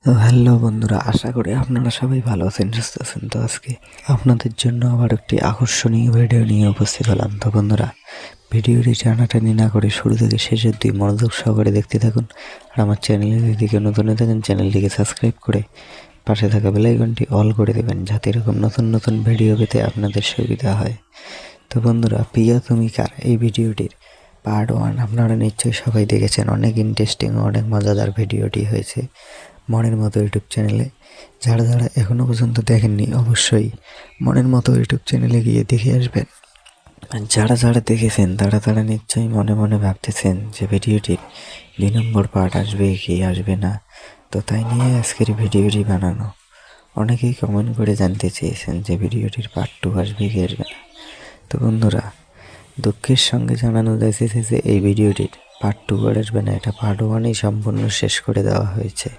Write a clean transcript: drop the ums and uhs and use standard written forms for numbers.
তো হ্যালো বন্ধুরা, আশা করি আপনারা সবাই ভালো আছেন, সুস্থ আছেন। তো আজকে আপনাদের জন্য আবার একটি আকর্ষণীয় ভিডিও নিয়ে উপস্থিত হলাম। তো বন্ধুরা, ভিডিওটি টানাটানি না করে শুরু থেকে শেষ অবধি মনোযোগ সহকারে দেখতে থাকুন। আর আমার চ্যানেলের দিকে নতুন হয়ে থাকেন, চ্যানেলটিকে সাবস্ক্রাইব করে পাশে থাকা বেল আইকনটি অল করে দেবেন, যাতে এরকম নতুন নতুন ভিডিও পেতে আপনাদের সুবিধা হয়। তো বন্ধুরা, প্রিয়া তুমি কার এই ভিডিওটির পার্ট 1 আপনারা নিশ্চয়ই সবাই দেখেছেন। অনেক ইন্টারেস্টিং ও অনেক মজাদার ভিডিওটি হয়েছে মনের মতো ইউটিউব চ্যানেলে। যারা যারা এখনও পর্যন্ত দেখেননি, অবশ্যই মনের মতো ইউটিউব চ্যানেলে গিয়ে দেখে আসবেন। আর যারা যারা দেখেছেন তারা তারা নিশ্চয়ই মনে মনে ভাবতেছেন যে ভিডিওটির 2 নম্বর পার্ট আসবে কি আসবে না। তো তাই নিয়ে আজকের ভিডিওটি বানানো। অনেকেই কমেন্ট করে জানতে চেয়েছেন যে ভিডিওটির পার্ট 2 আসবে কি আসবে না। তো বন্ধুরা, দুঃখের সঙ্গে জানানো যাচ্ছে যে এই ভিডিওটির পার্ট 2 আসবে না, এটা পার্ট 1ই সম্পূর্ণ শেষ করে দেওয়া হয়েছে।